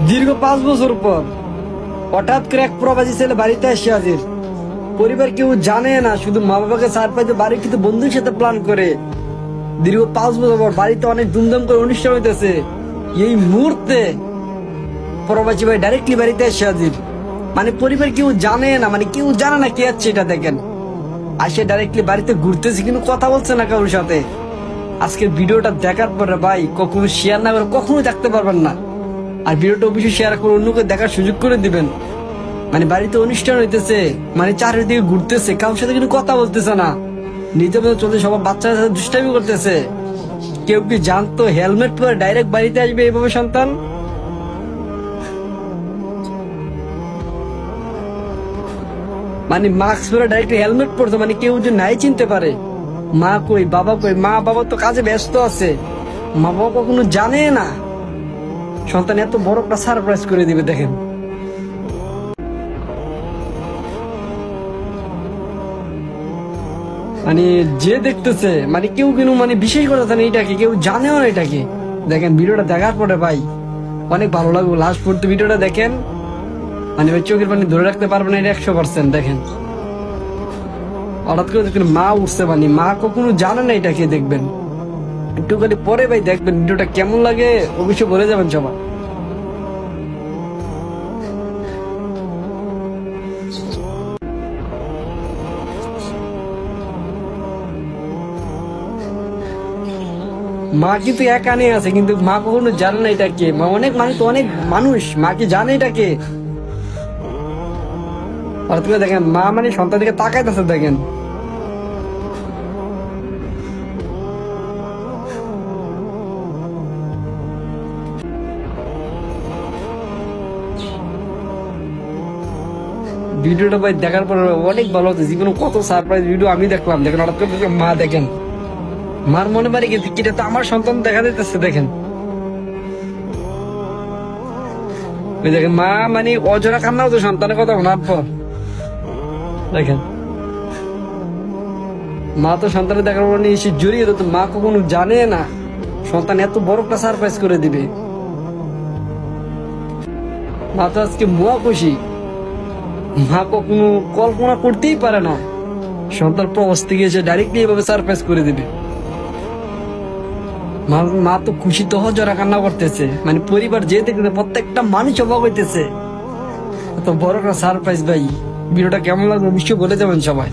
দীর্ঘ 5 বছর পর হঠাৎ করে এক প্রবাসী ছেলে বাড়িতে এসে হাজির। পরিবার কেউ জানে না, শুধু মা বাবাকে সারপ্রাইজে বাড়ি কিন্তু বন্ধুর সাথে প্ল্যান করে। দীর্ঘ 5 বছর পর বাড়িতে অনেক ধুমধাম করে অনুষ্ঠান হইতেছে। এই মুহূর্তে প্রবাসী ভাই ডাইরেক্টলি বাড়িতে এসে হাজির। মানে পরিবার কেউ জানে না, মানে কেউ জানে না কে আছে এটা দেখেন। আসে ডাইরেক্টলি বাড়িতে ঘুরতেছে, কিন্তু কথা বলছে না কারোর সাথে। আজকের ভিডিওটা দেখার পরে ভাই কখনো শেয়ার না করে কখনোই দেখতে পারবেন না। আর ভিডিওটা অবশ্যই শেয়ার করে অন্যকে দেখার সুযোগ করে দিবেন। মানে বাড়িতে অনুষ্ঠান হইতেছে, মানে চারিদিকে ঘুরতেছে, কারোর সাথে কিন্তু কথা বলতেছে না, নিজে মতো চলতে, সবার বাচ্চাদের সাথে দুষ্টামি করতেছে। কেউ কি জানতো হেলমেট পরে ডাইরেক্ট বাড়িতে আসবে এইভাবে সন্তান? মানে মাস্ক পরে ডাইরেক্ট হেলমেট পরতো, মানে কেউ যে নাই চিনতে পারে। মা কই, বাবা কই? মা বাবা তো কাজে ব্যস্ত আছে, মা বাবা কখনো জানে না সন্তান এত বড় একটা সারপ্রাইজ করে দিবে। দেখেন মানে যে দেখতেছে, মানে কেউ কিন্তু মানে বিশেষ করে জানে এটাকে, কেউ জানেও না এটাকে। দেখেন ভিডিওটা দেখার পরে ভাই অনেক ভালো লাগবে। লাস্ট পর্যন্ত ভিডিওটা দেখেন, মানে ভাই চোখের পানি ধরে রাখতে পারবেন না, এটা 100%। দেখেন হঠাৎ করে দেখবেন মা উঠছে, মানে মা কখনো জানে না এটাকে। দেখবেন একটু খালি পরে ভাই দেখবেন ভিডিওটা কেমন লাগে, অবশ্যই বলে যাবেন সবাই। মা কিন্তু একা নিয়ে আছে, কিন্তু মা কখনো জানে না এটা কে। মা অনেক মানুষ, অনেক মানুষ মা কি জানে এটা কে? আর তুমি দেখেন মা মানে সন্তান দিকে তাকাইতেছে। দেখেন ভিডিওটা ভাই দেখার পর অনেক ভালো হচ্ছে। জীবনে কত সারপ্রাইজ ভিডিও আমি দেখলাম। দেখেন হঠাৎ করে দেখলাম মা, দেখেন মার মনে পারে কি এটা তো আমার সন্তান দেখা দিতেছে। দেখেন ওই দেখেন মা মানে অজরা কান্না হতো সন্তানের কথা শোনার পর। দেখেন মা তো সন্তানের দেখার পর নিয়ে এসে জড়িয়ে দিত। মা কখনো জানে না সন্তান এত বড় একটা সারপ্রাইজ করে দিবে। মা তো আজকে মুয়া খুশি। মা কখনো কল্পনা করতেই পারে না সন্তান প্রবাস থেকে এসে ডাইরেক্টলি এভাবে সারপ্রাইজ করে দিবে। মা তো খুশি তো হজরা কান্না করতেছে। মানে পরিবার যে দেখতে প্রত্যেকটা মানুষ অবাক হইতেছে, এত বড় একটা সারপ্রাইজ। ভাই ভিডিওটা কেমন লাগবে অবশ্যই বলে যাবেন সবাই।